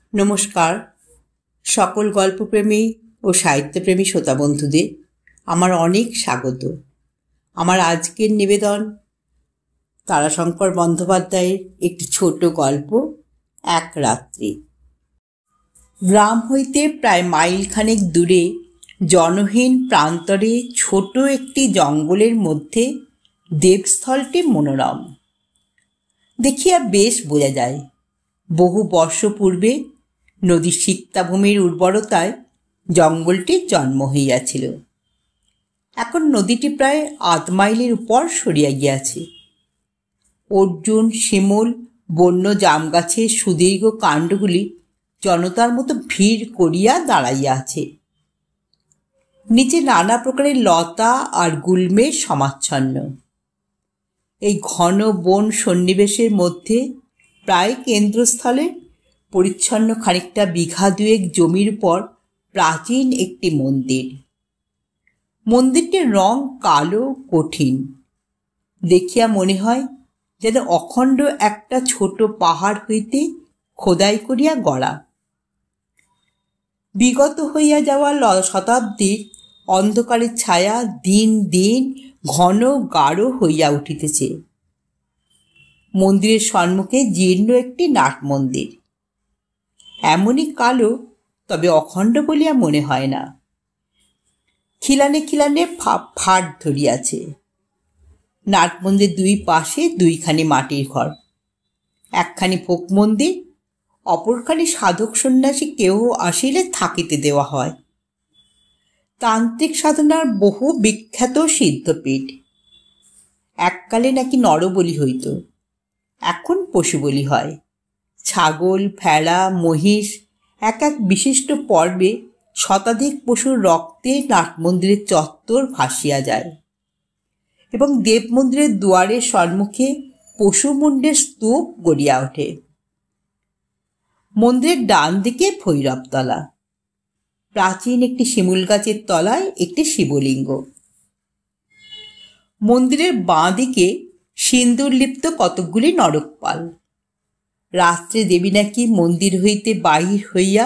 নমস্কার সকল গল্পপ্রেমী ও সাহিত্যপ্রেমী শ্রোতা বন্ধুদের আমার অনেক স্বাগত। আমার আজকের নিবেদন তারাশঙ্কর বন্দ্যোপাধ্যায়ের একটি ছোট গল্প, এক রাত্রি। গ্রাম হইতে প্রায় মাইলখানেক দূরে জনহীন প্রান্তরে ছোট একটি জঙ্গলের মধ্যে দেবস্থলটি মনোরম। দেখিয়া বেশ বোঝা যায় বহু বর্ষ পূর্বে নদীর সিক্তাভূমির উর্বরতায় জঙ্গলটির জন্ম হইয়াছিল। এখন নদীটি প্রায় ৮ মাইলের উপর সরিয়া গিয়াছে। অর্জুন, শিমুল, বন্য জাম গাছের সুদীর্ঘ কাণ্ডগুলি জনতার মতো ভিড় করিয়া দাঁড়াইয়া আছে। নিচে নানা প্রকারের লতা আর গুল্মের সমাচ্ছন্ন। এই ঘন বন সন্নিবেশের মধ্যে প্রায় কেন্দ্রস্থলে পরিচ্ছন্ন খানিকটা বিঘা ২ জমির উপর প্রাচীন একটি মন্দির। মন্দিরটির রং কালো কঠিন, দেখিয়া মনে হয় যেন অখণ্ড একটা ছোট পাহাড় হইতে খোদাই করিয়া গড়া। বিগত হইয়া যাওয়া শতাব্দীর অন্ধকারের ছায়া দিন দিন ঘন গাঢ় হইয়া উঠিতেছে। মন্দিরের সম্মুখে জীর্ণ একটি নাট মন্দির, এমনই কালো তবে অখণ্ড বলিয়া মনে হয় না। খিলানে খিলানে ফাট ধরিয়াছে। নাট মন্দির ২ পাশে ২খানি মাটির ঘর, একখানি ফোক মন্দির, অপরখানি সাধক সন্ন্যাসী কেহ আসিলে থাকিতে দেওয়া হয়। তান্ত্রিক সাধনার বহু বিখ্যাত সিদ্ধপীঠ। এককালে নাকি নরবলি হইত, এখন পশু বলি হয়। ছাগল, ভেড়া, মহিষ এক এক বিশিষ্ট পর্বে শতাধিক পশুর রক্তে নাট মন্দিরের চত্বর ভাসিয়া যায় এবং দেব মন্দিরের দুয়ারের সম্মুখে পশুমুণ্ডের স্তূপ গড়িয়া ওঠে। মন্দিরের ডান দিকে ভৈরবতলা, প্রাচীন একটি শিমুল গাছের তলায় একটি শিবলিঙ্গ। মন্দিরের বাঁ দিকে সিন্দুরলিপ্ত কতকগুলি নরকপাল। রাত্রে দেবী নাকি মন্দির হইতে বাহির হইয়া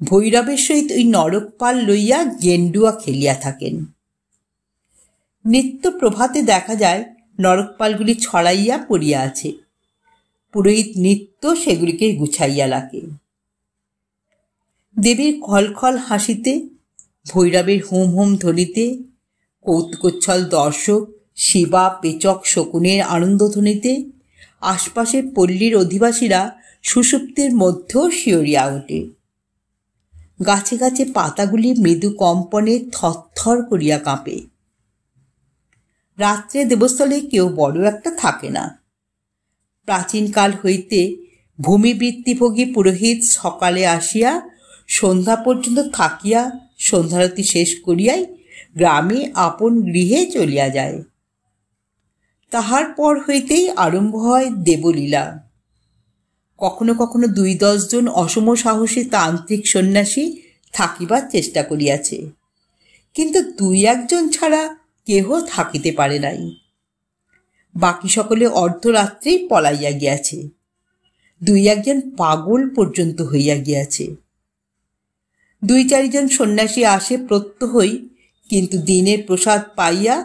ভৈরবের সহিত ওই নরকপাল লইয়া গেন্ডুয়া খেলিয়া থাকেন। নিত্য প্রভাতে দেখা যায় নরকপালগুলি ছড়াইয়া পড়িয়া আছে। পুরোহিত নিত্য সেগুলিকে গুছাইয়া রাখে। দেবীর খলখল হাসিতে, ভৈরবের হুম হুম ধ্বনিতে, কৌতুকোচ্ছল দর্শক শিবা, পেচক, শকুনের আনন্দধ্বনিতে আশপাশের পল্লীর অধিবাসীরা সুষুপ্তির মধ্যেও শিহরিয়া ওঠে। গাছে গাছে পাতাগুলি মৃদু কম্পনে থরথর করিয়া কাঁপে। রাত্রে দেবস্থলে কেউ বড় একটা থাকে না। প্রাচীনকাল হইতে ভূমিবৃত্তিভোগী পুরোহিত সকালে আসিয়া সন্ধ্যা পর্যন্ত থাকিয়া সন্ধ্যারতি শেষ করিয়াই গ্রামে আপন গৃহে চলিয়া যায়। তাহার পর হইতেই আরম্ভ হয় দেবলীলা। কখনো কখনো ২-১০ জন অসম সাহসী তান্ত্রিক সন্ন্যাসী থাকিবার চেষ্টা করিয়াছে, কিন্তু ২-১ জন ছাড়া কেহ থাকিতে পারে নাই। বাকি সকলে অর্ধরাত্রেই পলাইয়া গিয়াছে। ২-১ জন পাগল পর্যন্ত হইয়া গিয়াছে। ২-৪ জন সন্ন্যাসী আসে প্রত্যহই, কিন্তু দিনের প্রসাদ পাইয়া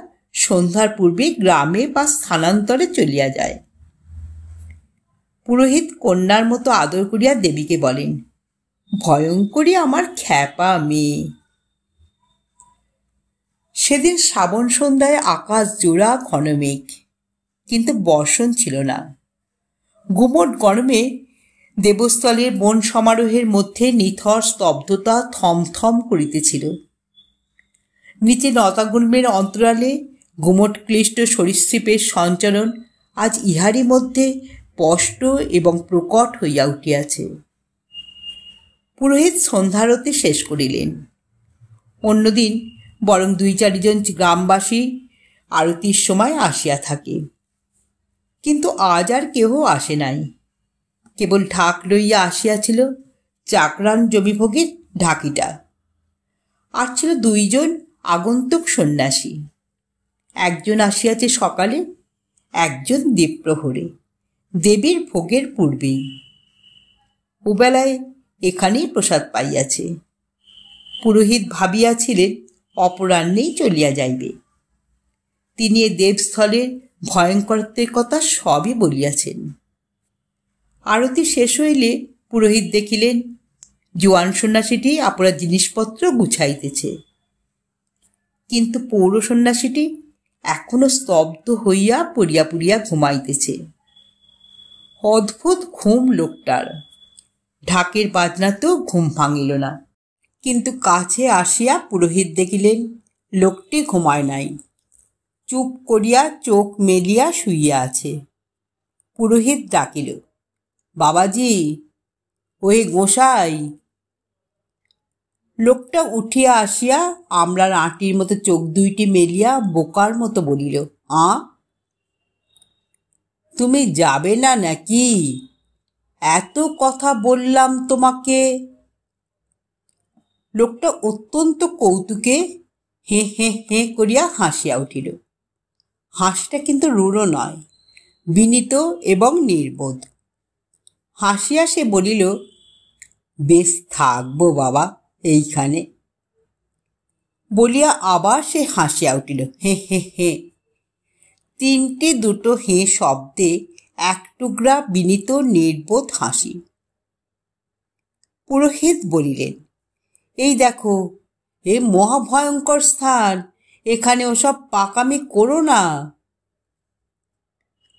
সন্ধ্যার পূর্বে গ্রামে বা স্থানান্তরে চলিয়া যায়। পুরোহিত কন্যার মতো আদর করিয়া দেবীকে বলেন, ভয়ঙ্করী আমার খ্যাপা মেয়ে। সেদিন শ্রাবণ সন্ধ্যায় আকাশ জোড়া ঘন মেঘ, কিন্তু বর্ষণ ছিল না। গুমোট গরমে দেবস্থলের বন সমারোহের মধ্যে নিথর স্তব্ধতা থমথম করিতেছিল। নিচে লতাগুল্মের অন্তরালে গুমোট ক্লিষ্ট সরীসৃপের সঞ্চরণ আজ ইহারই মধ্যে স্পষ্ট এবং প্রকট হইয়া উঠিয়াছে। পুরোহিত সন্ধ্যারতি শেষ করিলেন। অন্যদিন বরং ২-৪ জন গ্রামবাসী আরতির সময় আসিয়া থাকে, কিন্তু আজ আর কেহ আসে নাই। কেবল ঢাক লইয়া আসিয়াছিল চাকরান জমিভোগীর ঢাকিটা, আর ছিল ২ জন আগন্তুক সন্ন্যাসী। একজন আসিয়াছে সকালে, একজন দ্বীপ্রহরে, দেবীর ভোগের পূর্বেই। ওবেলায় এখানেই প্রসাদ পাইয়াছে। পুরোহিত ভাবিয়াছিলেন অপরাহ্নেই চলিয়া যাইবে। তিনি এ দেবস্থলের ভয়ঙ্করত্বের কথা সবই বলিয়াছেন। আরতি শেষ হইলে পুরোহিত দেখিলেন জোয়ান সন্ন্যাসীটি আপনার জিনিসপত্র গুছাইতেছে, কিন্তু পৌর সন্ন্যাসীটি এখনো স্তব্ধ হইয়া পড়িয়া পড়িয়া ঘুমাইতেছে। অদ্ভুত ঘুম লোকটার। ঢাকের বাজনাতেও ঘুম ভাঙিল না। কিন্তু কাছে আসিয়া পুরোহিত দেখিলেন লোকটি ঘুমায় নাই, চুপ করিয়া চোখ মেলিয়া শুইয়া আছে। পুরোহিত ডাকিল, বাবাজি, ওই গোসাই। লোকটা উঠিয়া আসিয়া আমরার আঁটির মতো চোখ দুইটি মেলিয়া বোকার মতো বলিল, তুমি যাবে না নাকি? এত কথা বললাম তোমাকে। লোকটা অত্যন্ত কৌতুকে হে হে হে করিয়া হাসিয়া উঠিল। হাসিটা কিন্তু রূঢ় নয়, বিনীত এবং নির্বোধ। হাসিয়া সে বলিল, বেশ থাকবো বাবা এইখানে। বলিয়া আবার সে হাসিয়া উঠিল, হে হে হে। তিনটে দুটো হে শব্দে এক টুকরা বিনীত নির্বোধ হাসি। পুরোহিত বলিলেন, এই দেখো, এ মহাভয়ঙ্কর স্থান, এখানে ওসব পাকামি করো না।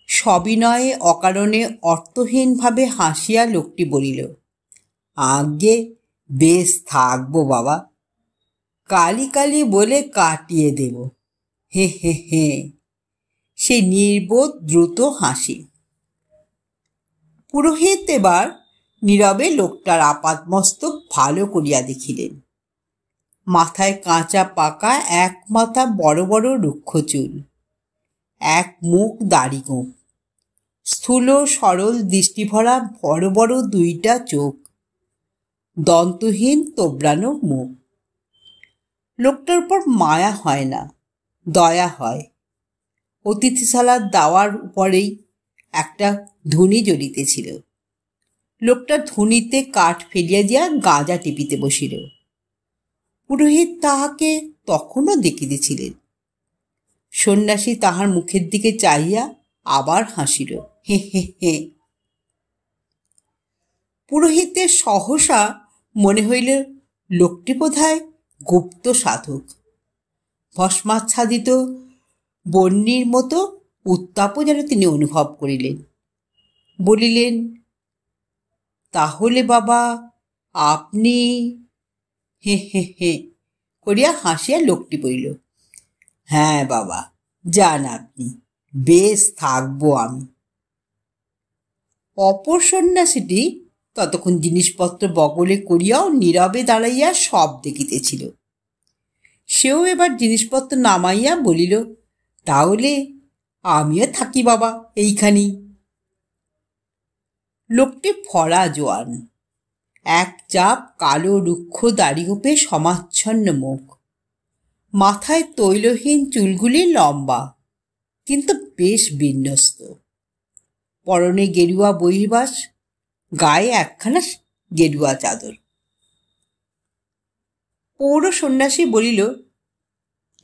সবিনয়ে অকারণে অর্থহীনভাবে হাসিয়া লোকটি বলিল, আজ্ঞে বেশ থাকবো বাবা, কালি কালি বলে কাটিয়ে দেব, হে হে হে। সে নির্বোধ দ্রুত হাসি। পুরোহিত এবার নীরবে লোকটার আপাদমস্তক ভালো করিয়া দেখিলেন। মাথায় কাঁচা পাকা এক মাথা বড় বড় রুক্ষ চুল, এক মুখ দাড়ি গোঁফ, স্থূল সরল দৃষ্টিভরা বড় বড় দুইটা চোখ, দন্তহীন তোবড়ানো মুখ। লোকটার উপর মায়া হয় না, দয়া হয়। অতিথিশালার দাওয়ার উপরেই একটা ধুনি জ্বলিতেছিল। লোকটা ধুনিতে কাঠ ফেলিয়া দিয়া গাঁজা টিপিতে বসিল। পুরোহিত তাহাকে তখনও দেখিতেছিলেন। সন্ন্যাসী তাহার মুখের দিকে চাহিয়া আবার হাসিল, হে হে হে। পুরোহিতের সহসা মনে হইল লোকটি বোধহয় গুপ্ত সাধক। ভস্মাচ্ছাদিত বহ্নির মতো উত্তাপও যেন তিনি অনুভব করিলেন। বলিলেন, তাহলে বাবা আপনি? হে হে হে করিয়া হাসিয়া লোকটি বলিল, হ্যাঁ বাবা, যান আপনি, বেশ থাকবো আমি। অপর সন্ন্যাসীটি ততক্ষণ জিনিসপত্র বগলে করিয়াও নীরবে দাঁড়াইয়া সব দেখিতেছিল। সেও এবার জিনিসপত্র নামাইয়া বলিল, তাহলে আমিও থাকি বাবা এইখানেই। লোকটি ফড়া জোয়ান, এক চাপ কালো রুক্ষ দাড়ি গোঁফে সমাচ্ছন্ন মুখ, মাথায় তৈলহীন চুলগুলি লম্বা কিন্তু বেশ বিন্যস্ত, পরনে গেরুয়া বহির্বাস, গায়ে একখানা গেরুয়া চাদর। পৌর সন্ন্যাসী বলিল,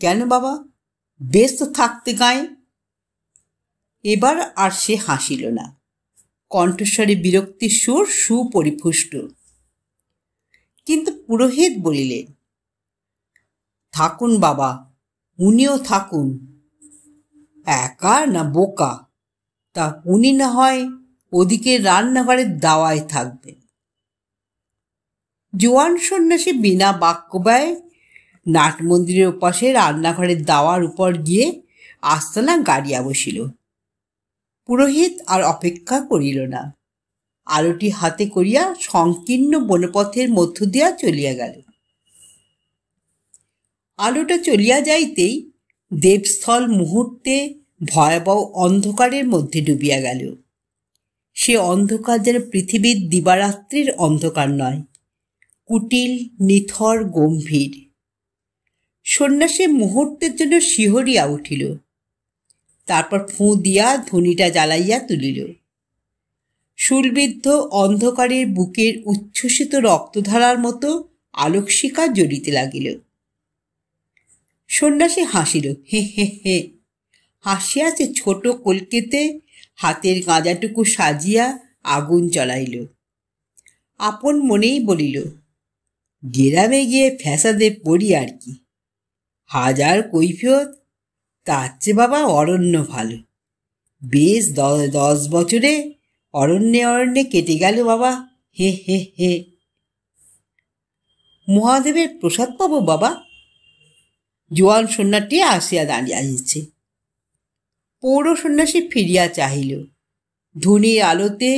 কেন বাবা, বেশ তো থাকতে গায়ে। এবার আর সে হাসিল না, কণ্ঠস্বরে বিরক্তির সুর সুপরিপুষ্ট। কিন্তু পুরোহিত বলিলেন, থাকুন বাবা, উনিও থাকুন। একা না বোকা, তা উনি না হয় ওদিকে রান্নাঘরের দাওয়ায় থাকবেন। জোয়ান সন্ন্যাসী বিনা বাক্যব্যয়ে নাট মন্দিরের ওপাশে রান্নাঘরের দাওয়ার উপর গিয়ে আস্তানা গাড়িয়া বসিল। পুরোহিত আর অপেক্ষা করিল না, আলোটি হাতে করিয়া সংকীর্ণ বনপথের মধ্য দিয়া চলিয়া গেল। আলোটা চলিয়া যাইতেই দেবস্থল মুহূর্তে ভয়াবহ অন্ধকারের মধ্যে ডুবিয়া গেল। সে অন্ধকার যেন পৃথিবীর দিবারাত্রির অন্ধকার নয়, কুটিল, নিথর, গম্ভীর। সন্ন্যাসী মুহূর্তের জন্য শিহরিয়া উঠিল, তারপর ফুঁ দিয়া ধুনিটা জ্বালাইয়া তুলিল। শূলবিদ্ধ অন্ধকারের বুকের উচ্ছ্বসিত রক্তধারার মতো আলোকশিখা জ্বলিতে লাগিল। সন্ন্যাসী হাসিল, হে হে হে। হাসিয়াছে ছোট কলকেতে হাতের গাঁজাটুকু সাজিয়া আগুন জ্বলাইল। আপন মনেই বলিল, গ্রামে গিয়ে ফ্যাসাদে পড়ি আর কি, হাজার কৈফিয়ত, তার চেয়ে বাবা অরণ্য ভালো। বেশ 10 বছরে অরণ্যে অরণ্যে কেটে গেল বাবা, হে হে হে। মহাদেবের প্রসাদ পাবো বাবা? জোয়ান সন্ন্যাসী আসিয়া দাঁড়িয়েছে। পৌর সন্ন্যাসী ফিরিয়া চাহিল। ধূনির আলোতে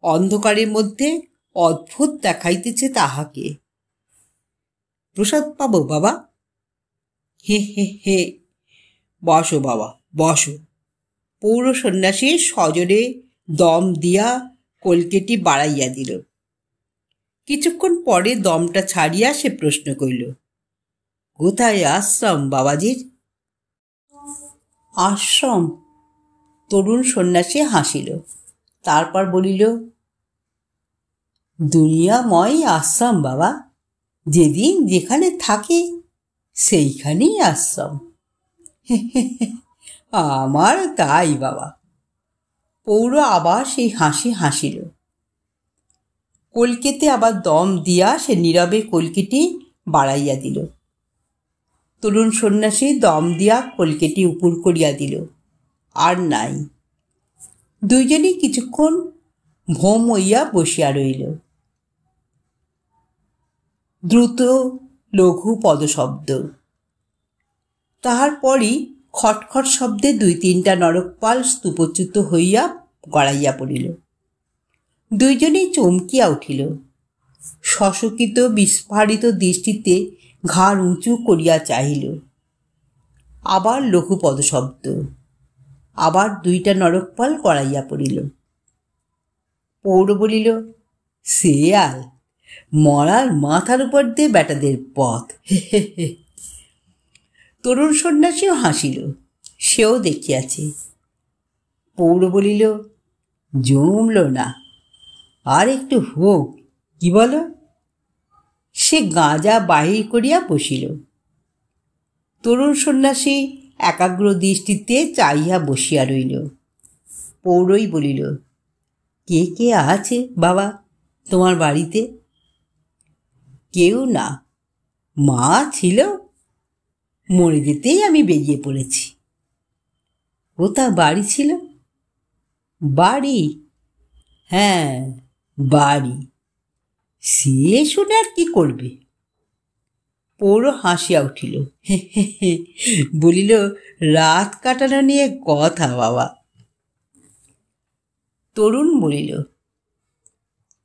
অন্ধকারের মধ্যে অদ্ভুত দেখাইতেছে তাহাকে। প্রসাদ পাবো বাবা? হে হে হে। বসো বাবা, বসো। পৌর সন্ন্যাসী সজোরে দম দিয়া কলকেটি বাড়াইয়া দিল। কিছুক্ষণ পরে দমটা ছাড়িয়া সে প্রশ্ন করিল, কোথায় আশ্রম বাবাজির? আশ্রম? তরুণ সন্ন্যাসী হাসিল। তারপর বলিল, দুনিয়াময় আশ্রম বাবা, যেদিন যেখানে থাকে সেইখানেই আশ্রম। আমার তাই বাবা। পৌর আবার সেই হাসি হাসিল। কলকেতে আবার দম দিয়া সে নীরবে কলকেটি বাড়াইয়া দিল। তরুণ সন্ন্যাসী দম দিয়া কলকেটি উপুর করিয়া দিল। আর নাই। দুইজনই কিছুক্ষণ ভোম হইয়া বসিয়া রইল। দ্রুত লঘু পদশব্দ। তাহার পরই খটখট শব্দে 2-3টা নরকপাল স্তূপচ্যুত হইয়া গড়াইয়া পড়িল। দুইজনেই চমকিয়া উঠিল। সশকিত বিস্ফারিত দৃষ্টিতে ঘাড় উঁচু করিয়া চাহিল। আবার লঘু পদশব্দ। আবার 2টা নরকপাল গড়াইয়া পড়িল। পৌর বলিল, শেয়াল, মরার মাথার উপর দিয়ে বেটাদের পথ। তরুণ সন্ন্যাসীও হাসিল। সেও দেখিয়াছে। পৌর বলিল, জমল না, আর একটু হোক, কি বলো? সে গাঁজা বাহির করিয়া বসিল। তরুণ সন্ন্যাসী একাগ্র দৃষ্টিতে চাহিয়া বসিয়া রইল। পৌরই বলিল, কে কে আছে বাবা তোমার বাড়িতে? কেউ না, মা ছিল, মরে যেতেই আমি বেরিয়ে পড়েছি। ও তা বাড়ি ছিল? বাড়ি? হ্যাঁ, বাড়ি। সে শুনে আর কি করবে? পৌর হাসিয়া উঠিল, বলিল, রাত কাটানো নিয়ে কথা বাবা। তরুণ বলিল,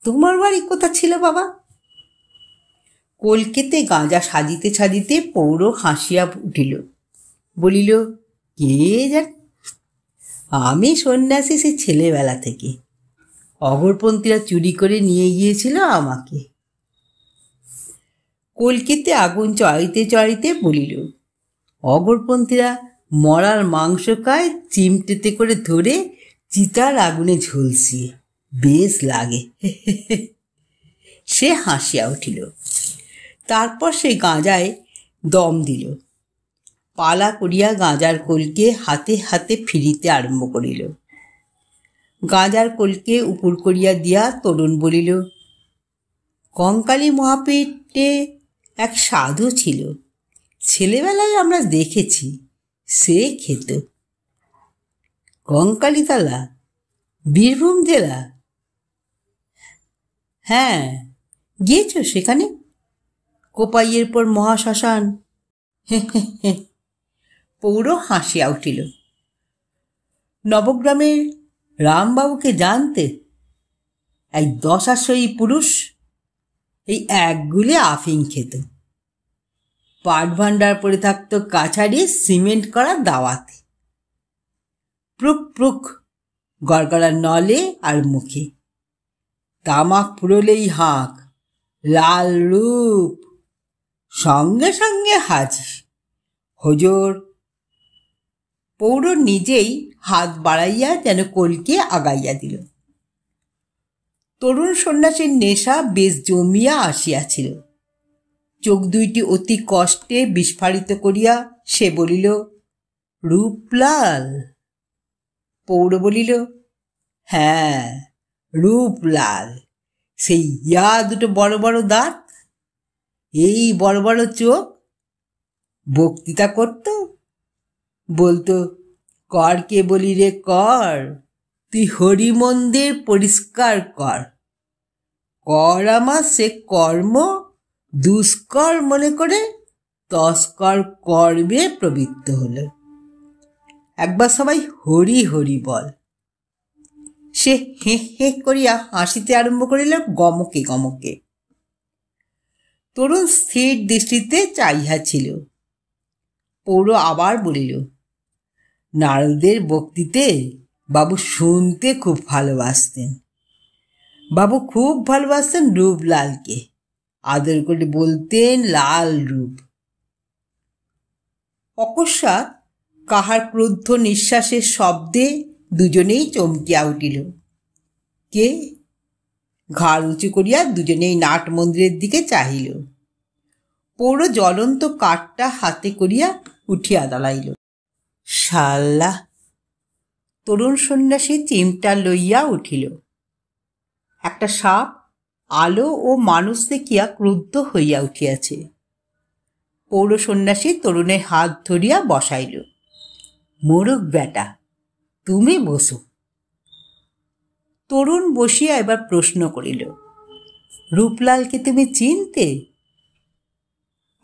তোমার বাড়ি কোথা ছিল বাবা? কলকেতে গাঁজা সাজিতে সাজিতে পৌর হাসিয়া উঠিল। বলিল, কে জানে, আমি সন্ন্যাসী সে ছেলেবেলা থেকে। অগরপন্থীরা চুরি করে নিয়ে গিয়েছিল আমাকে। কলকেতে আগুন চড়াইতে চড়াইতে বলিল, অগরপন্থীরা মরার মাংস খায় চিমটেতে করে ধরে চিতার আগুনে ঝলসি, বেশ লাগে। সে হাসিয়া উঠিল। তারপর সে গাঁজায় দম দিল। পালা করিয়া গাঁজার কলকে হাতে হাতে ফিরিতে আরম্ভ করিল। গাঁজার কলকে উপুর করিয়া দিয়া তরুণ বলিল, কঙ্কালী মহাপীঠে এক সাধু ছিল, ছেলেবেলায় আমরা দেখেছি, সে খেত। কঙ্কালীতলা, বীরভূম জেলা? হ্যাঁ, গিয়েছ সেখানে? কোপাইয়ের পর মহাশ্মশান। পৌর হাসিয়া উঠিল। নবগ্রামের রামবাবুকে জানতে? এক দশাশয়ী পুরুষ, এই একগুলি আফিং খেত। পাট ভাণ্ডার পড়ে থাকত কাছারি সিমেন্ট করা দাওয়াতে। প্রুক প্রুক গড়গড়ার নলে আর মুখে। তামাক ফুরলেই হাঁক, লাল রূপ, সঙ্গে সঙ্গে হাজির। হুজুর। পৌর নিজেই হাত বাড়াইয়া যেন কলকে আগাইয়া দিল। তরুণ সন্ন্যাসীর নেশা বেশ জমিয়া আসিয়াছিল। চোখ দুইটি অতি কষ্টে বিস্ফারিত করিয়া সে বলিল, রূপলাল। পৌর বলিল, হ্যাঁ রূপলাল, সেই ইয়া দুটো বড় বড় দাঁত, এই বড় বড় চোখ। বক্তৃতা করত, বলতো, কর কে বলি রে কর, তুই হরি মন্দির পরিষ্কার কর, কর আমার সে কর্ম দুষ্কর মনে করে তস্কর কর্মে প্রবৃত্ত হল। একবার সবাই হরি হরি বল। সে হেঁ হেঁ করিয়া হাসিতে আরম্ভ করিল গমকে গমকে। তরুণ স্থির দৃষ্টিতে চাহিয়া ছিল। পৌর আবার বলিল, নারদের বক্তৃতে বাবু শুনতে খুব ভালোবাসতেন। বাবু খুব ভালোবাসতেন রূপলালকে, আদর করে বলতেন লাল রূপ। অকস্মাৎ কাহার ক্রুদ্ধ নিঃশ্বাসের শব্দে দুজনেই চমকিয়া উঠিল। কে? ঘাড় উঁচু করিয়া দুজনেই নাট মন্দিরের দিকে চাহিল। পৌর জ্বলন্ত কাঠটা হাতে করিয়া উঠিয়া দাঁড়াইল। শালা! তরুণ সন্ন্যাসী চিমটা লইয়া উঠিল। একটা সাপ আলো ও মানুষ দেখিয়া ক্রুদ্ধ হইয়া উঠিয়াছে। পৌর সন্ন্যাসী তরুণের হাত ধরিয়া বসাইল। মোরগ বেটা, তুমি বসো। তরুণ বসিয়া এবার প্রশ্ন করিল, রূপলালকে তুমি চিনতে?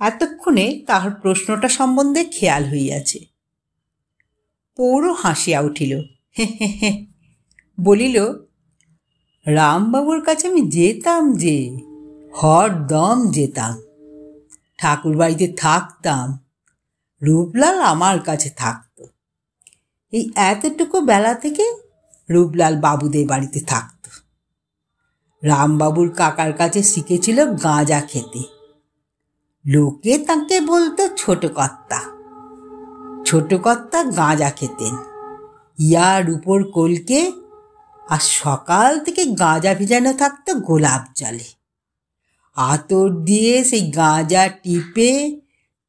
এতক্ষণে তাহার প্রশ্নটা সম্বন্ধে খেয়াল হইয়াছে। পৌর হাসিয়া উঠিল, হে হে হে, বলিল, রামবাবুর কাছে আমি যেতাম যে, হরদম যেতাম। ঠাকুর বাড়িতে থাকতাম, রূপলাল আমার কাছে থাকত। এই এতটুকু বেলা থেকে রূপলাল বাবুদের বাড়িতে থাকত। রামবাবুর কাকার কাছে শিখেছিল গাঁজা খেতে। লোকে তাকে বলতো ছোট কর্তা। ছোট কর্তা গাঁজা খেতেন, ইয়ার উপর কলকে, আর সকাল থেকে গাঁজা ভিজানো থাকতো গোলাপ জলে। আতর দিয়ে সেই গাঁজা টিপে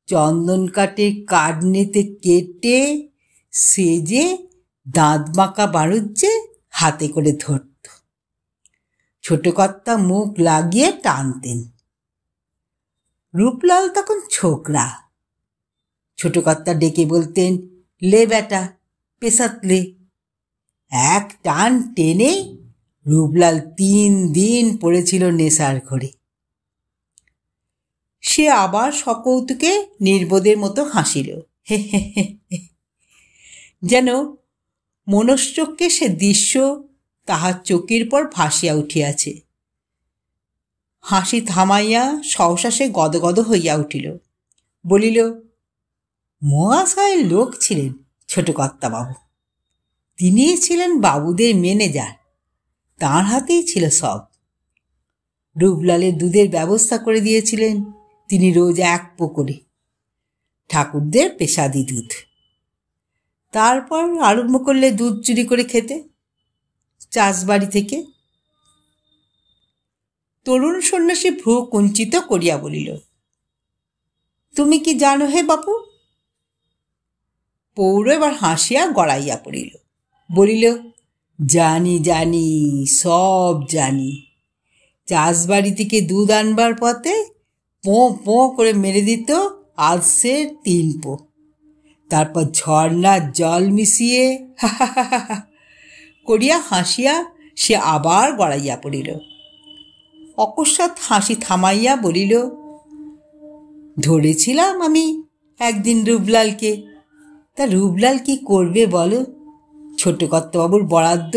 চন্দন কাঠের কাটনিতে কেটে সেজে দাঁত বাঁকা বাড়ুজ্জে হাতে করে ধরত। ছোট কর্তা মুখ লাগিয়ে টানতেন। রূপলাল তখন ছোকরা। ছোট কর্তা ডেকে বলতেন, লে বেটা পেশাত লে। এক টান টেনে রূপলাল 3 দিন পড়েছিল নেশার ঘরে। সে আবার সকৌতুকে নির্বোধের মতো হাসিল, হে হে হে, যেন মনশ্চক্ষে সে দৃশ্য তাহার চোখের পর ভাসিয়া উঠিয়াছে। হাসি থামাইয়া সহসা সে গদগদ হইয়া উঠিল। বলিল, মহাশয়ের লোক ছিলেন ছোট কর্তাবাবু। তিনি ছিলেন বাবুদের ম্যানেজার, তাঁর হাতেই ছিল সব। রূপলালের দুধের ব্যবস্থা করে দিয়েছিলেন তিনি রোজ 1 পো করে, ঠাকুরদের পেশাদি দুধ। তারপর আরম্ভ করলে দুধ চুরি করে খেতে চাষবাড়ি থেকে। তরুণ সন্ন্যাসী ভ্রু কুঞ্চিত করিয়া বলিল, তুমি কি জানো হে বাপু? পৌর এবার হাসিয়া গড়াইয়া পড়িল, বলিল, জানি জানি, সব জানি। চাষবাড়ি থেকে দুধ আনবার পথে পোঁ পোঁ করে মেরে দিত আলসের 3 পো। তারপর ঝর্ণার জল মিশিয়ে করিয়া হাসিয়া সে আবার গড়াইয়া পড়িল। অকস্মাৎ হাসি থামাইয়া বলিল, ধরেছিলাম আমি একদিন রূপলালকে। তা রূপলাল কি করবে বলো? ছোট কর্তাবাবুর বরাদ্দ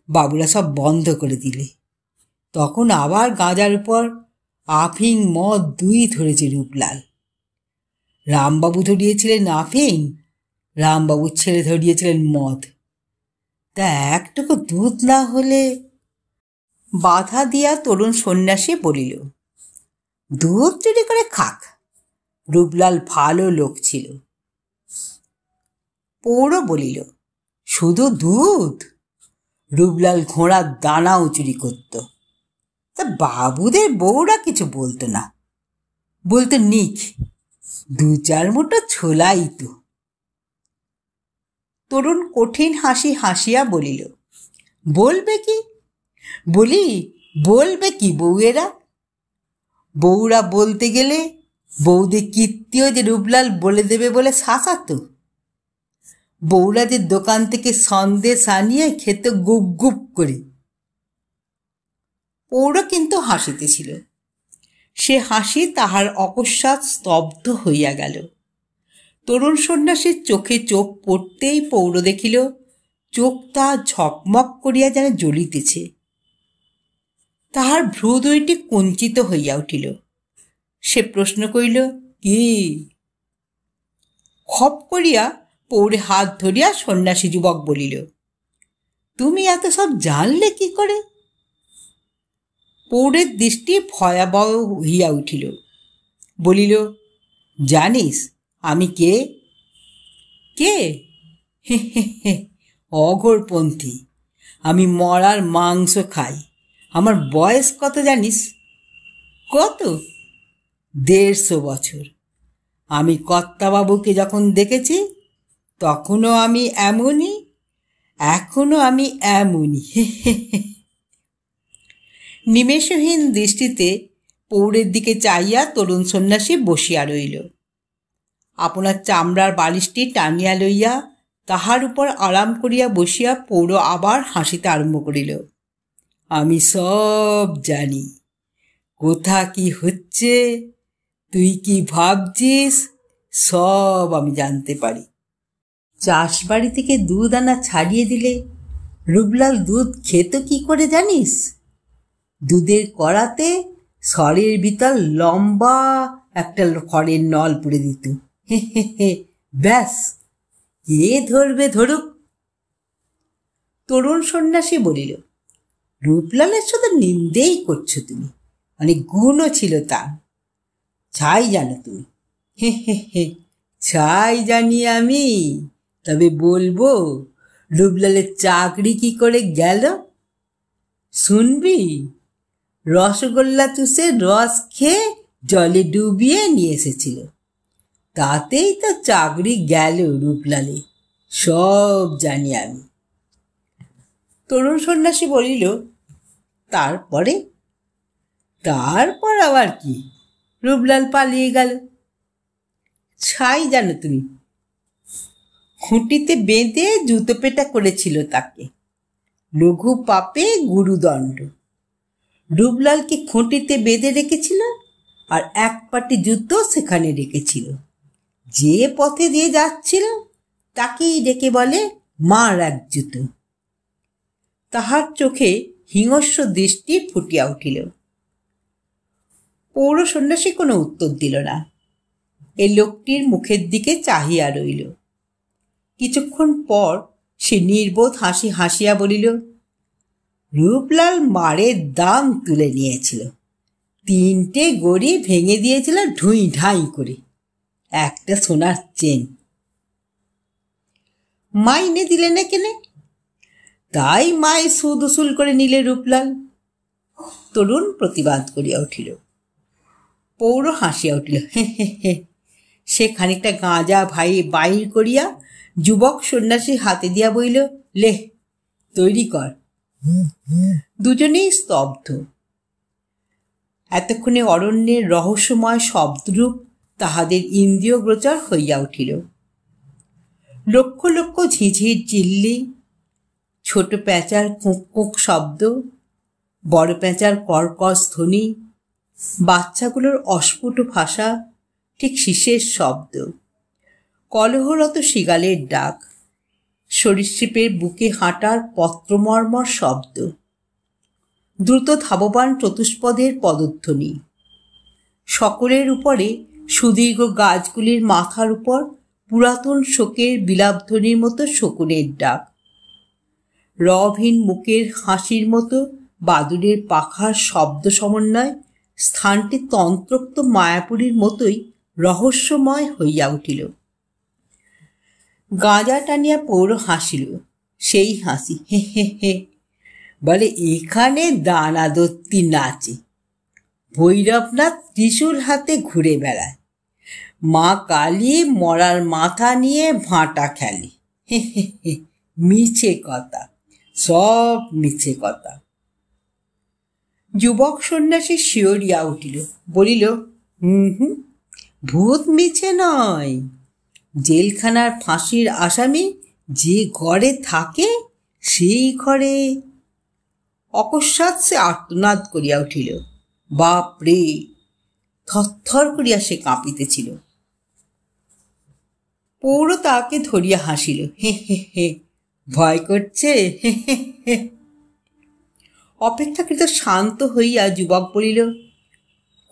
বাবুরা সব বন্ধ করে দিলে। তখন আবার গাঁজার উপর আফিং মদ 2 ধরেছে রূপলাল। রামবাবু ধরিয়েছিলেন আফিং, রামবাবুর ছেলে ধরিয়েছিলেন মদ। তা একটুকু দুধ না হলে। বাধা দিয়া তরুণ সন্ন্যাসী বলিল, দুধ চুরি করে খাক, রূপলাল ভালো লোক ছিল। পৌর বলিল, শুধু দুধ? রূপলাল ঘোড়ার দানাও চুরি করত। তা বাবুদের বউরা কিছু বলতো না, বলতো নিক, 2-4 মুঠো ছোলাই তো। তরুণ কঠিন হাসি হাসিয়া বলিল, বলবে কি? বলি, বলবে কি বউয়েরা? বউরা বলতে গেলে বৌদি কীর্তিও যে রূপলাল বলে দেবে বলে শাসাতো। বউরা যে দোকান থেকে সন্দেশ আনিয়ে খেতে গুপ গুপ করে। পৌর কিন্তু হাসিতেছিল। সে হাসি তাহার অকস্মাৎ স্তব্ধ হইয়া গেল। তরুণ সন্ন্যাসীর চোখে চোখ পড়তেই পৌর দেখিল চোখটা ঝকমক করিয়া যেন জ্বলিতেছে। তাহার ভ্রু দুইটি কুঞ্চিত হইয়া উঠিল। সে প্রশ্ন করিল, কি? খপ করিয়া পৌরে হাত ধরিয়া সন্ন্যাসী যুবক বলিল, তুমি এত সব জানলে কি করে? পৌরের দৃষ্টি ভয়াবহ হইয়া উঠিল। বলিল, জানিস আমি কে? কে? হে হে হে, অঘোরপন্থী। আমি মরার মাংস খাই। আমার বয়স কত জানিস? কত? 150 বছর। আমি কর্তাবাবুকে যখন দেখেছি তখনও আমি এমনই, এখনো আমি এমনই। নিমেষহীন দৃষ্টিতে পৌরের দিকে চাইয়া তরুণ সন্ন্যাসী বসিয়া রইল। আপনার চামড়ার বালিশটি টানিয়া লইয়া তাহার উপর আরাম করিয়া বসিয়া পৌর আবার হাসিতে আরম্ভ করিল। আমি সব জানি, কোথা কি হচ্ছে, তুই কি ভাবছিস, সব আমি জানতে পারি। চাষবাড়ি থেকে দুধ আনা ছাড়িয়ে দিলে রূপলাল দুধ খেত কি করে জানিস? দুধের কড়াতে সরের ভিতর লম্বা একটা খড়ের নল পুড়ে দিত। হে হে হে, ব্যাস, কে ধরবে ধরুক। তরুণ সন্ন্যাসী বলিল, রূপলালের শুধু নিন্দেই করছো তুমি, অনেক গুণও ছিল তার। ছাই জানো তুমি? হে হে হে, ছাই জানি আমি, তবে বলবো রূপলালের চাকরি কি করে গেল? শুনবি? রসগোল্লা চুষে রস খেয়ে জলে ডুবিয়ে নিয়ে এসেছিল, তাতেই তো চাকরি গেল রূপলালে। সব জানি আমি। তরুণ সন্ন্যাসী বলিল, তারপরে? তারপর আবার কি, রূপলাল পালিয়ে গেল। ছাই জানো তুমি? খুঁটিতে বেঁধে জুতো পেটা করেছিল তাকে, লঘু পাপে গুরুদণ্ড। রূপলালকে খুঁটিতে বেঁধে রেখেছিল আর এক পাটি জুতো সেখানে রেখেছিল। যে পথে দিয়ে যাচ্ছিল তাকেই ডেকে বলে, মার এক জুতো। তাহার চোখে হিংস্র দৃষ্টি ফুটিয়া উঠিল। পৌর সন্ন্যাসী কোনো উত্তর দিল না। এই লোকটির মুখের দিকে চাহিয়া রইল। কিছুক্ষণ পর সে নির্বোধ হাসি হাসিয়া বলিল, রূপলাল মারের দাম তুলে নিয়েছিল। 3টে গড়ি ভেঙে দিয়েছিল ঢুই ঢাই করে, একটা সোনার চেন। মাইনে দিলে না কেনে? তাই মায় সুদ উসুল করে নিলে রূপলাল। তরুণ প্রতিবাদ করিয়া উঠিল। পৌর হাসিয়া উঠিল। হে হে হে। সে খানিকটা গাঁজা বাহির করিয়া যুবক সন্ন্যাসীর হাতে দিয়া বইল, লে, তৈরি কর। দুজনেই স্তব্ধ। এতক্ষণে অরণ্যের রহস্যময় শব্দরূপ তাহাদের ইন্দ্রিয় গোচর হইয়া উঠিল। লক্ষ লক্ষ ঝিঝির চিল্লি, ছোট প্যাঁচার কুঁক কুঁক শব্দ, বড় প্যাঁচার কর্কশ ধ্বনি, বাচ্চাগুলোর অস্ফুট ভাষা, ঠিক শিশের শব্দ, কলহরত শিগালের ডাক, সরীসৃপের বুকে হাঁটার পত্রমর্মর শব্দ, দ্রুত ধাবমান চতুষ্পদের পদধ্বনি। সকলের উপরে সুদীর্ঘ গাছগুলির মাথার উপর পুরাতন শোকের বিলাপধ্বনির মতো শকুনের ডাক। রবহীন মুখের হাসির মতো বাদুড়ের পাখার শব্দ সমন্বয় স্থানটি তন্ত্রোক্ত মায়াপুরীর মতোই রহস্যময় হইয়া উঠিল। গাঁজা টানিয়া পৌর হাসিল, সেই হাসি, হে হে হে। বলে এখানে দানাদত্তি নাচে, ভৈরবনাথ ত্রিশূল হাতে ঘুরে বেড়ায়, মা কালী মরার মাথা নিয়ে ভাঁটা খেলে। মিছে কথা, সব মিছে কথা। যুবক সন্ন্যাসী শিহরিয়া উঠিল, বলিল, হুম, ভূত মিছে নয়। জেলখানার ফাঁসির আসামি যে ঘরে থাকে সেই ঘরে। অকস্মাৎ সে আর্তনাদ করিয়া উঠিল। বাপ রে! থরথর করিয়া সে কাঁপিতেছিল। পৌর তাকে ধরিয়া হাসিল। হে হে হে, ভয় করছে? হে হে হে। অপেক্ষাকৃত শান্ত হইয়া যুবক বলিল,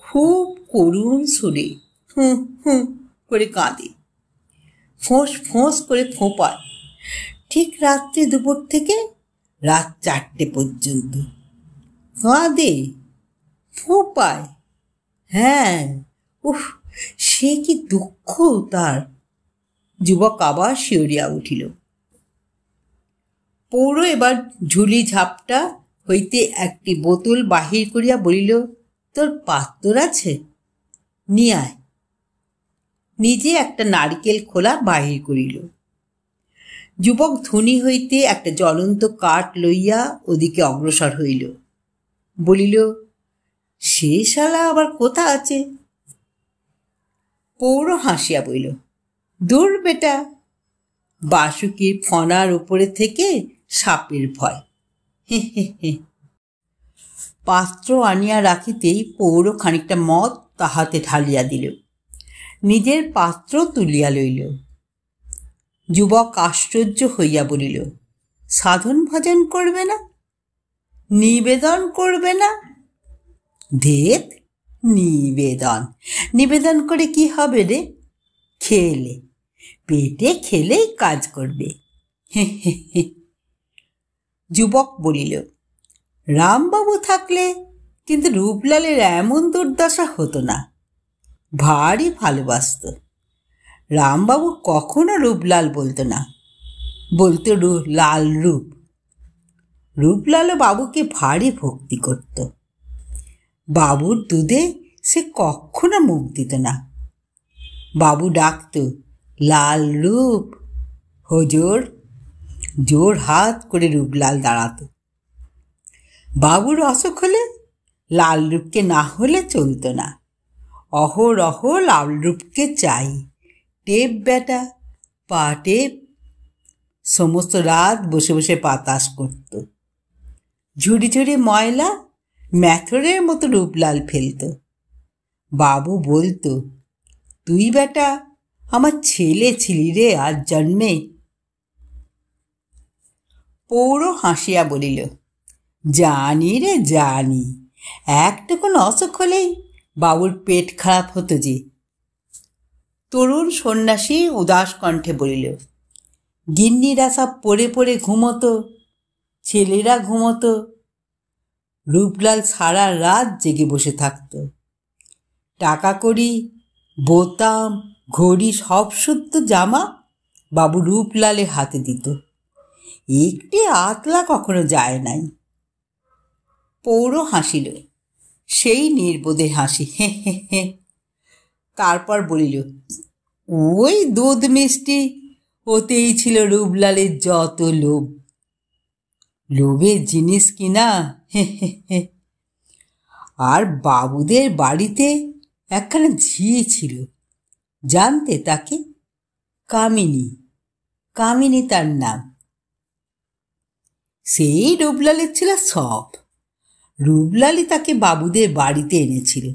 খুব করুণ সুরে হুঁ হুঁ করে কাঁদে, ফোঁস ফোঁস করে ফোঁপায়, ঠিক রাত্রি 2 থেকে রাত 4টে পর্যন্ত কাঁদে, ফোঁপায়। হ্যাঁ, উফ, সে কি দুঃখ তার! যুবক আবার শিহরিয়া উঠিল। পৌর এবার ঝুলি ঝাপটা হইতে একটি বোতল বাহির করিয়া বলিল, তোর পাত্তর আছে, নিয়ে আয়। নিজে একটা নারকেল খোলা বাহির করিল। যুবক ধনী হইতে একটা জ্বলন্ত কাঠ লইয়া ওদিকে অগ্রসর হইল। বলিল, সে শালা আবার কোথা আছে? পৌর হাসিয়া বলিল, দূর বেটা, বাসুকির ফনার উপরে থেকে সাপের ভয়। হে হে হে। পাত্র আনিয়া রাখিতেই পৌর খানিকটা মদ তাহাতে ঢালিয়া দিল, নিজের পাত্র তুলিয়া লইল। যুবক আশ্চর্য হইয়া বলিল, সাধন ভজন করবে না? নিবেদন করবে না? ধেত, নিবেদন নিবেদন করে কি হবে রে? খেলে, পেটে খেলেই কাজ করবে। হে হে হে। যুবক বলিল, রামবাবু থাকলে কিন্তু রূপলালের এমন দুর্দশা হতো না, ভারী ভালোবাসত। রামবাবু কখনো রূপলাল বলতো না, বলতো লাল রূপ। রূপলালও বাবুকে ভারী ভক্তি করত। বাবুর দুধে সে কখনো মুখ দিত না। বাবু ডাকত, লাল রূপ হুজুর। জোর হাত করে রূপলাল দাঁড়াত। বাবুর অসুখ হলে লাল রূপকে না হলে চলত না। অহরহ লাল রূপকে চাই, টেপ বেটা, পা টেপ। সমস্ত রাত বসে বসে বাতাস করত। ঝুড়ি ঝুড়ি ময়লা ম্যাথরের মতো রূপলাল ফেলত। বাবু বলতো, তুই বেটা আমার ছেলে ছিলি রে আজ জন্মে। পৌর হাসিয়া বলিল, জানি রে জানি, একটুকুন অসুখ হলেই বাবুর পেট খারাপ হতো যে। তরুণ সন্ন্যাসী উদাস কণ্ঠে বলিল, গিন্নিরা সব পড়ে পড়ে ঘুমতো, ছেলেরা ঘুমতো, রূপলাল সারা রাত জেগে বসে থাকত। টাকা কড়ি, বোতাম, ঘড়ি সব শুদ্ধ জামা বাবু রূপলালের হাতে দিত। একটি আতলা কখনো যায় নাই। পৌর হাসিল, সেই নির্বোধের হাসি, হে হে হে। তারপর বলিল, ওই দুধ মিষ্টি ওতেই ছিল রূপলালের যত লোভ। লোভের জিনিস কিনা, হে হে হে। আর বাবুদের বাড়িতে একখানা ঝি ছিল, জানতে তাকে? কামিনী, কামিনী তার নাম। সেই রূপলালের ছিল সব। রূপলালই তাকে বাবুদের বাড়িতে এনেছিল।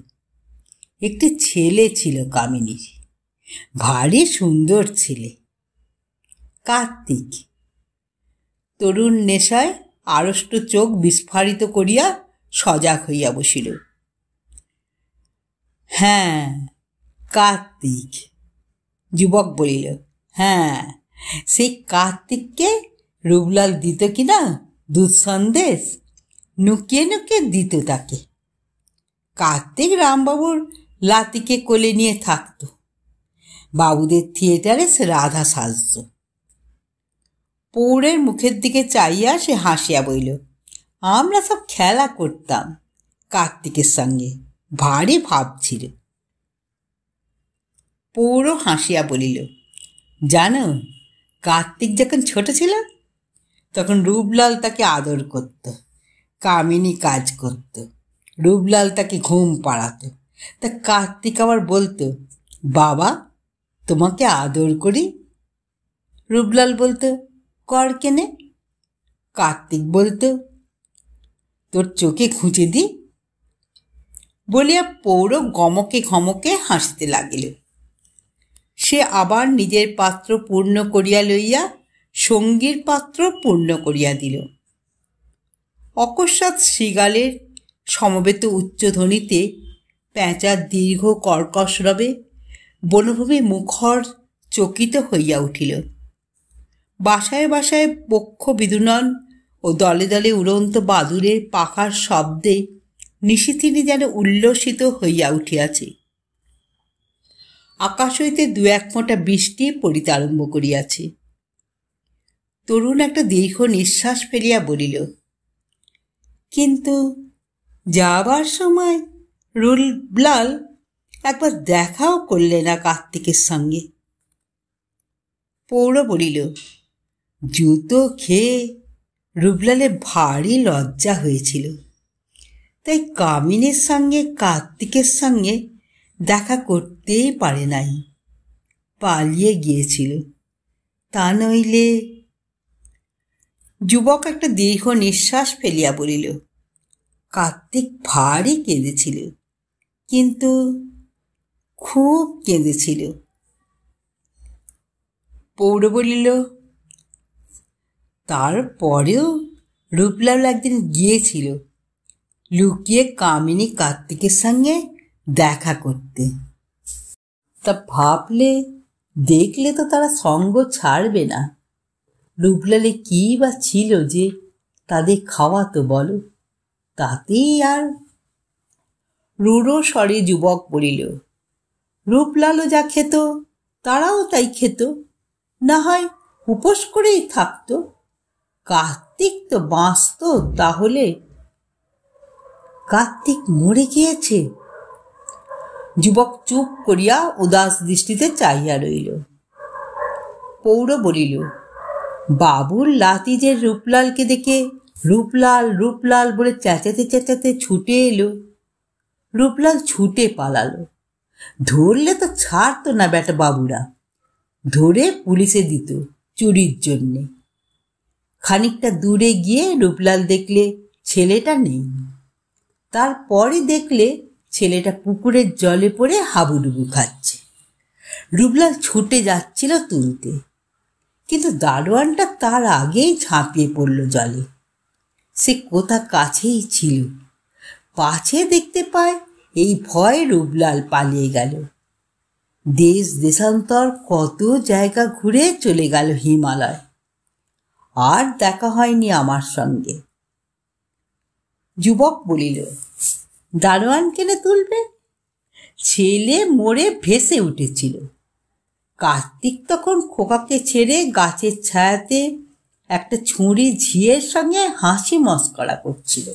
একটি ছেলে ছিল কামিনীর, ভারী সুন্দর ছেলে, কার্তিক। তরুণ নেশায় আড়ষ্ট চোখ বিস্ফারিত করিয়া সজাগ হইয়া বসিল। হ্যাঁ, কার্তিক। যুবক বলিল, হ্যাঁ, সেই কার্তিককে রূপলাল দিত কিনা দুধ সন্দেশ, নুকিয়ে নুকিয়ে দিত তাকে। কার্তিক রামবাবুর লাতিকে কোলে নিয়ে থাকত। বাবুদের থিয়েটারে সে রাধা সাজত। পৌরের মুখের দিকে চাইয়া সে হাসিয়া বলিল, আমরা সব খেলা করতাম কার্তিকের সঙ্গে, ভারী ভাব ছিল। পৌর হাসিয়া বলিল, জানো, কার্তিক যখন ছোট ছিল তখন রূপলাল তাকে আদর করত, কামিনী কাজ করত, রূপলাল তাকে ঘুম পাড়াতো। তা কার্তিক আবার বলতো, বাবা তোমাকে আদর করি। রূপলাল বলতো, কর কেনে? কার্তিক বলতো, তোর চোখে খুঁজে দি। বলিয়া পৌর গমকে ঘমকে হাসতে লাগিল। সে আবার নিজের পাত্র পূর্ণ করিয়া লইয়া সঙ্গীর পাত্র পূর্ণ করিয়া দিল। অকস্মাৎ শৃগালের সমবেত উচ্চধ্বনিতে পেঁচার দীর্ঘ কর্কশ রবে বনভূমি মুখর চকিত হইয়া উঠিল। বাসায় বাসায় পক্ষ বিদুনন ও দলে দলে উড়ন্ত বাদুরের পাখার শব্দে নিশিথিনী যেন উল্লসিত হইয়া উঠিয়াছে। আকাশ হইতে দু এক ফোঁটা বৃষ্টি পড়িতে আরম্ভ করিয়াছে। তরুণ একটা দীর্ঘ নিঃশ্বাস ফেলিয়া বলিল, কিন্তু যাবার সময় রূপলাল একবার দেখাও করলে না কার্তিকের সঙ্গে। পৌর বলিল, জুতো খেয়ে রূপলালের ভারী লজ্জা হয়েছিল, তাই কামিনীর সঙ্গে কার্তিকের সঙ্গে দেখা করতেই পারে নাই, পালিয়ে গিয়েছিল। তা নইলে। যুবক একটা দীর্ঘ নিঃশ্বাস ফেলিয়া বলিল, কার্তিক ভারী কেঁদেছিল, কিন্তু খুব কেঁদেছিল। পৌর বলিল, তারপরেও রূপলাল একদিন গিয়েছিল লুকিয়ে কামিনী কার্তিকের সঙ্গে দেখা করতে। তা ভাবলে দেখলে তো তারা সঙ্গ ছাড়বে না। রূপলালে কী বা ছিল যে তাদের খাওয়াতো বলো? তাতেই আর। রূঢ় স্বরে যুবক বলিল, রূপলালও যা খেত তারাও তাই খেত, না হয় উপোস করেই থাকত। কার্তিক তো বাঁচত তাহলে। কার্তিক মরে গিয়েছে? যুবক চুপ করিয়া উদাস দৃষ্টিতে চাহিয়া রইল। পৌর বলিল, বাবুর লাতি যে রূপলালকে দেখে রূপলাল রূপলাল বলে চেঁচাতে চেঁচাতে ছুটে এলো, রূপলাল ছুটে পালালো। ধরলে তো ছাড়তো না বেটা বাবুরা, ধরে পুলিশে দিত চুরির জন্যে। খানিকটা দূরে গিয়ে রূপলাল দেখলে ছেলেটা নেই। তারপরে দেখলে ছেলেটা পুকুরের জলে পড়ে হাবুডুবু খাচ্ছে। রূপলাল ছুটে যাচ্ছিল তুলতে, কিন্তু দারোয়ানটা তার আগেই ঝাঁপিয়ে পড়ল জলে। সে কোথা কাছেই ছিল, পাছে দেখতে পায় এই ভয়ে রূপলাল পালিয়ে গেল। দেশ দেশান্তর কত জায়গা ঘুরে চলে গেল হিমালয়, আর দেখা হয়নি আমার সঙ্গে। যুবক বলিল, দারোয়ান কেনে তুলবে? ছেলে মরে ভেসে উঠেছিল। কার্তিক তখন খোকাকে ছেড়ে গাছের ছায়াতে একটা ছুরি ঝিয়ের সঙ্গে হাসি মস্করা করছিল।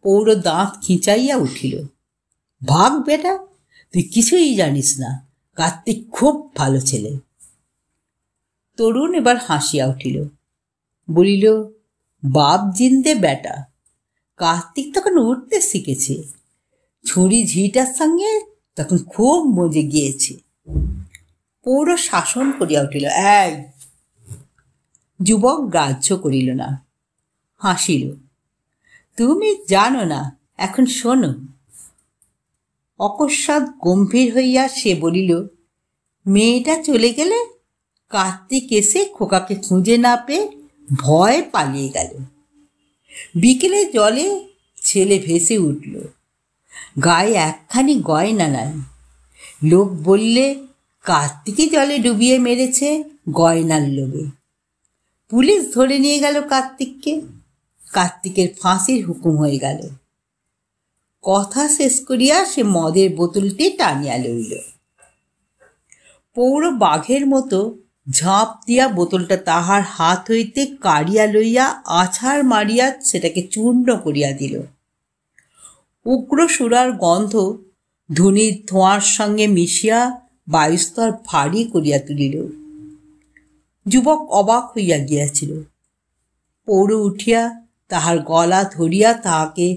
পৌর দাঁত খিঁচাইয়া উঠিল, ভাগ বেটা, তুই কিছুই জানিস না, কার্তিক খুব ভালো ছেলে। তরুণ এবার হাসিয়া উঠিল, বলিল, বাপ জিন্দে বেটা, কার্তিক তখন উঠতে শিখেছে, ছুরি ঝিটার সঙ্গে তখন খুব মজে গিয়েছে। পৌর শাসন করিয়া উঠিল, এই। যুবক গ্রাহ্য করিল না, হাসিল, তুমি জানো না, এখন শোনো। অকস্মাৎ গম্ভীর হইয়া সে বলিল, মেয়েটা চলে গেলে কার্তিক এসে খোকাকে খুঁজে না পেয়ে ভয় পালিয়ে গেল। বিকেলে জলে ছেলে ভেসে উঠল, গায়ে একখানি গয়না নাই। লোক বললে কার্তিকই জলে ডুবিয়ে মেরেছে গয়নার লোভে। পুলিশ ধরে নিয়ে গেল কার্তিককে, কার্তিকের ফাঁসির হুকুম হয়ে গেল। কথা শেষ করিয়া সে মদের বোতলটি টানিয়া লইল। পৌর বাঘের মতো ঝাঁপ দিয়া বোতলটা তাহার হাত হইতে কাড়িয়া লইয়া আছাড় মারিয়া সেটাকে চূর্ণ করিয়া দিল। উগ্র সুরার গন্ধ ধুনির ধোঁয়ার সঙ্গে মিশিয়া বায়ুস্তর ভারী করিয়া তুলিল। যুবক অবাক হইয়া গিয়াছিল। পৌর উঠিয়া তাহার গলা ধরিয়া তাহাকে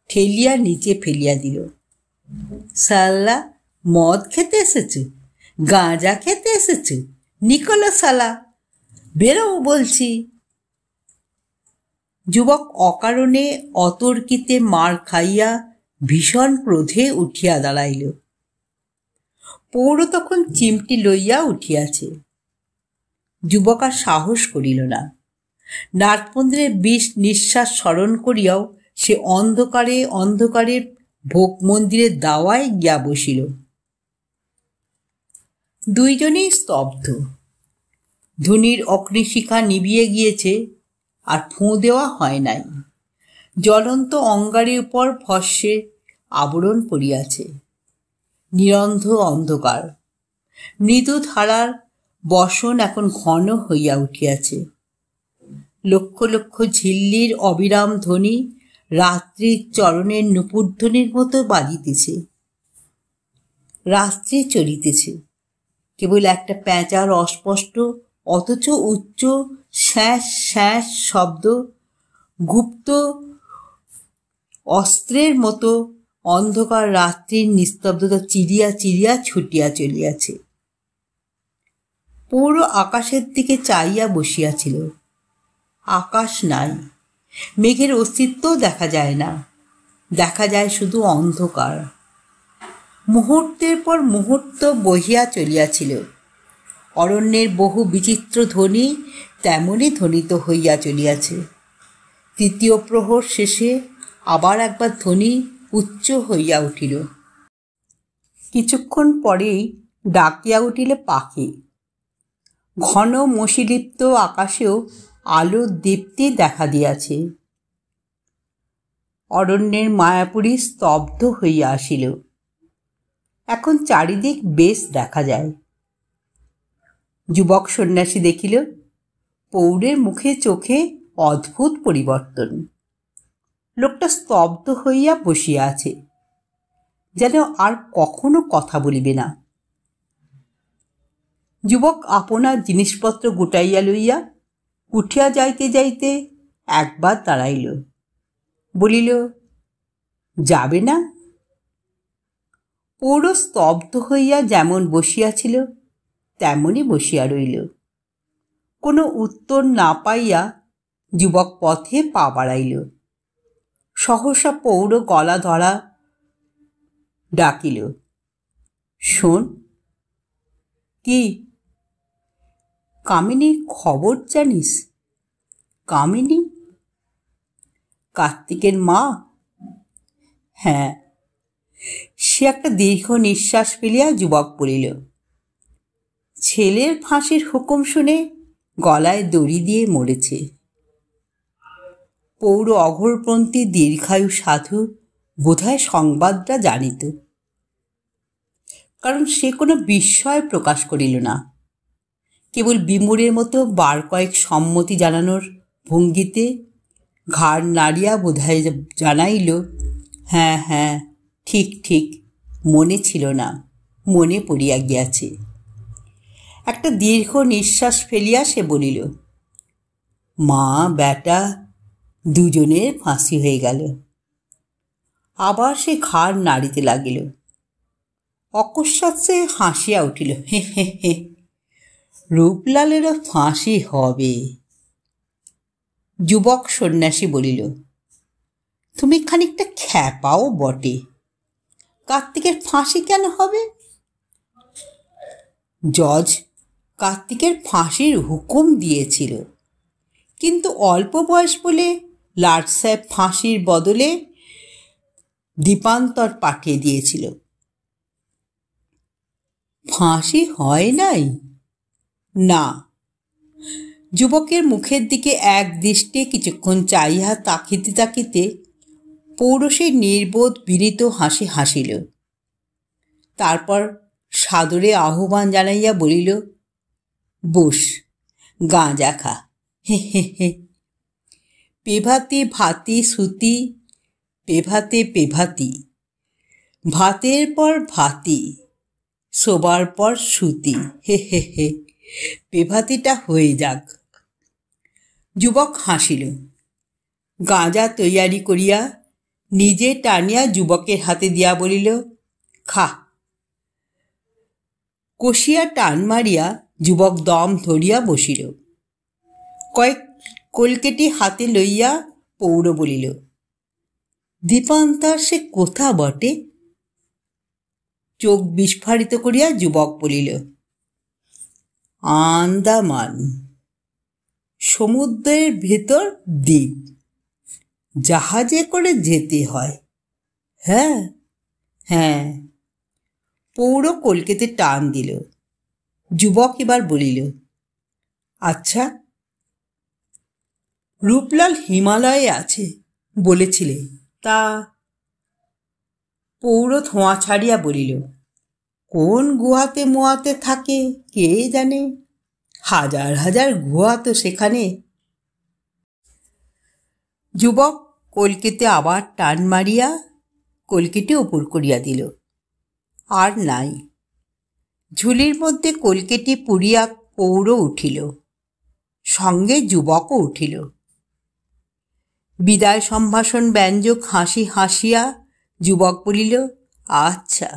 ঠেলিয়া নিচে ফেলিয়া দিল। সাল্লা, মদ খেতে এসেছ? গাঁজা খেতে এসেছ? নিকলো সালা, বেরো বলছি। যুবক অকারণে অতর্কিতে মার খাইয়া ভীষণ ক্রোধে উঠিয়া দাঁড়াইল। পৌর তখন চিমটি লইয়া উঠিয়াছে। যুবক আর সাহস করিল না। নাটমন্দিরের বিষ নিঃশ্বাস স্মরণ করিয়াও সে অন্ধকারে অন্ধকারে ভোগ মন্দিরের দাওয়ায় গিয়া বসিল। দুইজনেই স্তব্ধ। ধুনির অগ্নিশিখা নিভিয়ে গিয়েছে, আর ফোঁ দেওয়া হয় নাই। জ্বলন্ত অঙ্গারের উপর ভস্যের আবরণ পড়িয়াছে। নিরন্ধ অন্ধকার। মৃদু ধারার বসন এখন ঘন হইয়া উঠিয়াছে। লক্ষ লক্ষ ঝিল্লির অবিরাম ধ্বনি রাত্রির চরণের নূপুরধ্বনির মতো বাজিতেছে। রাত্রি চলিতেছে। কেবল একটা প্যাঁচার অস্পষ্ট অথচ উচ্চ শ্যাঁস শ্যাঁস শব্দ গুপ্ত অস্ত্রের মতো অন্ধকার রাত্রির নিস্তব্ধতা চিরিয়া চিরিয়া ছুটিয়া চলিয়াছে। পৌর আকাশের দিকে চাইয়া বসিয়াছিল। আকাশ নাই, মেঘের অস্তিত্বও দেখা যায় না। দেখা যায় শুধু অন্ধকার। মুহূর্তের পর মুহূর্ত বহিয়া চলিয়াছিল। অরণ্যের বহু বিচিত্র ধ্বনি তেমনই ধ্বনিত হইয়া চলিয়াছে। তৃতীয় প্রহর শেষে আবার একবার ধ্বনি উচ্চ হইয়া উঠিল। কিছুক্ষণ পরেই ডাকিয়া উঠিল পাখি। ঘন মশিলিপ্ত আকাশেও আলোর দীপ্তি দেখা দিয়াছে। অরণ্যের মায়াপুরী স্তব্ধ হইয়া আসিল। এখন চারিদিক বেশ দেখা যায়। যুবক সন্ন্যাসী দেখিল পৌরের মুখে চোখে অদ্ভুত পরিবর্তন। লোকটা স্তব্ধ হইয়া বসিয়া আছে, যেন আর কখনো কথা বলিবে না। যুবক আপনার জিনিসপত্র গুটাইয়া লইয়া উঠিয়া যাইতে যাইতে একবার দাঁড়াইল। বলিল, যাবে না? পৌর স্তব্ধ হইয়া যেমন বসিয়াছিল তেমনই বসিয়া রইল। কোনো উত্তর না পাইয়া যুবক পথে পা বাড়াইল। সহসা পৌর গলা ধরা ডাকিল, শোন। কি? কামিনীর খবর জানিস? কামিনী? কার্তিকের মা? হ্যাঁ। সে একটা দীর্ঘ নিঃশ্বাস ফেলিয়া যুবক বলিল, ছেলের ফাঁসির হুকুম শুনে গলায় দড়ি দিয়ে মরেছে। পৌর অঘোরপন্থী দীর্ঘায়ু সাধু বোধহয় সংবাদটা জানিত, কারণ সে কোনো বিস্ময় প্রকাশ করিল না। কেবল বিমূঢ়ের মতো বার কয়েক সম্মতি জানানোর ভঙ্গিতে ঘাড় নাড়িয়া বোধহয় জানাইল, হ্যাঁ হ্যাঁ, ঠিক ঠিক, মনে ছিল না, মনে পড়িয়া গিয়াছে। একটা দীর্ঘ নিঃশ্বাস ফেলিয়া সে বলিল, মা বেটা দুজনের ফাঁসি হয়ে গেল। আবার সে ঘাড় নাড়িতে লাগিল। অকস্মাৎ সে হাসিয়া উঠিল, হে হে হে, রূপলালেরও ফাঁসি হবে। যুবক সন্ন্যাসী বলিল, তুমি খানিকটা খ্যাপাও বটে। কার্তিকের ফাঁসি কেন হবে? জজ কার্তিকের ফাঁসির হুকুম দিয়েছিল, কিন্তু অল্প বয়স বলে লাট সাহেব ফাঁসির বদলে দীপান্তর পাঠিয়ে দিয়েছিল। ফাঁসি হয় নাই? না। যুবকের মুখের দিকে এক দৃষ্টে কিছুক্ষণ চাইয়া তাকিতে তাকিতে পৌরুষের নির্বোধ বিনীত হাসি হাসিল। তারপর সাদরে আহ্বান জানাইয়া বলিল, বস, গাঁজা খা। হে হে হে। পেভাতে ভাতে সুতি, পেভাতে পেভাতি, ভাতের পর ভাতি, শোবার পর সুতি। হে হে হে। পেভাতিটা হয়ে যাক। যুবক হাসিল। গাঁজা তৈয়ারি করিয়া নিজে টানিয়া যুবকের হাতে দিয়া বলিল, খা। কষিয়া টান মারিয়া যুবক দম ধরিয়া বসিল। কয়েক কলকেটি হাতে লইয়া পৌর বলিল, দীপান্তর সে কোথা বটে? চোখ বিস্ফারিত করিয়া যুবক বলিল, আন্দামান, সমুদ্রের ভেতর দ্বীপ, জাহাজে করে যেতে হয়। হ্যাঁ হ্যাঁ। পৌর কলকেতে টান দিল। যুবক এবার বলিল, আচ্ছা, রূপলাল হিমালয়ে আছে বলেছিলে, তা? পৌর ধোঁয়া ছাড়িয়া বলিল, কোন গুহাতে মোয়াতে থাকে কে জানে, হাজার হাজার গুহা তো সেখানে। যুবক কলকেতে আবার টান মারিয়া কলকেটি উপর করিয়া দিল। আর নাই। ঝুলির মধ্যে কলকেটি পুড়িয়া পৌর উঠিল, সঙ্গে যুবকও উঠিল। বিদায় সম্ভাষণ ব্যঞ্জক হাসি হাসিয়া যুবক বলিল, আচ্ছা।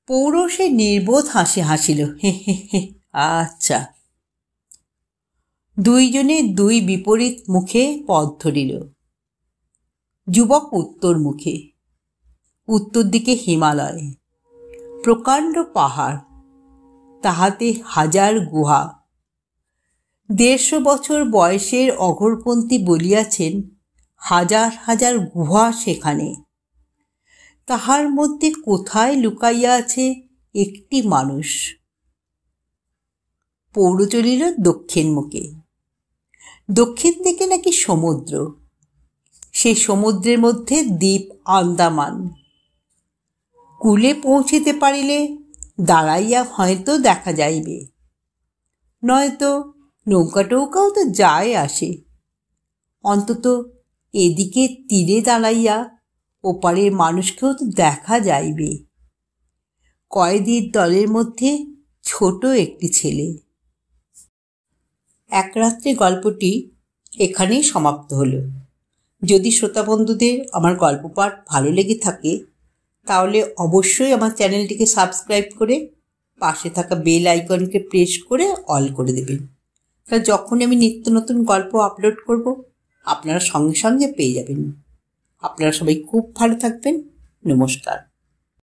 পৌর সে নির্বোধ হাসি হাসিল, হে হে হে, আচ্ছা। দুইজনে দুই বিপরীত মুখে পথ ধরিল। যুবক উত্তর মুখে। উত্তর দিকে হিমালয়, প্রকাণ্ড পাহাড়, তাহাতে হাজার গুহা। 150 বছর বয়সের অঘোরপন্থী বলিয়াছেন, হাজার হাজার গুহা সেখানে। তাহার মধ্যে কোথায় লুকাইয়া আছে একটি মানুষ। পৌর চলিল দক্ষিণ মুখে। দক্ষিণ দিকে নাকি সমুদ্র, সেই সমুদ্রের মধ্যে দ্বীপ আন্দামান। কূলে পৌঁছিতে পারিলে দাঁড়াইয়া হয়তো দেখা যাইবে, নয়তো নৌকা টৌকাও তো যায় আসে। অন্তত এদিকে তীরে দাঁড়াইয়া ওপারের মানুষকেও তো দেখা যাইবে। কয়েদির দলের মধ্যে ছোট একটি ছেলে। এক রাত্রে গল্পটি এখানেই সমাপ্ত হলো। যদি শ্রোতা বন্ধুদের আমার গল্প পাঠ ভালো লেগে থাকে, তাহলে অবশ্যই আমার চ্যানেলটিকে সাবস্ক্রাইব করে পাশে থাকা বেল আইকনকে প্রেস করে অল করে দেবেন। তা যখন আমি নিত্য নতুন গল্প আপলোড করব, আপনারা সঙ্গে সঙ্গে পেয়ে যাবেন। আপনারা সবাই খুব ভালো থাকবেন। নমস্কার।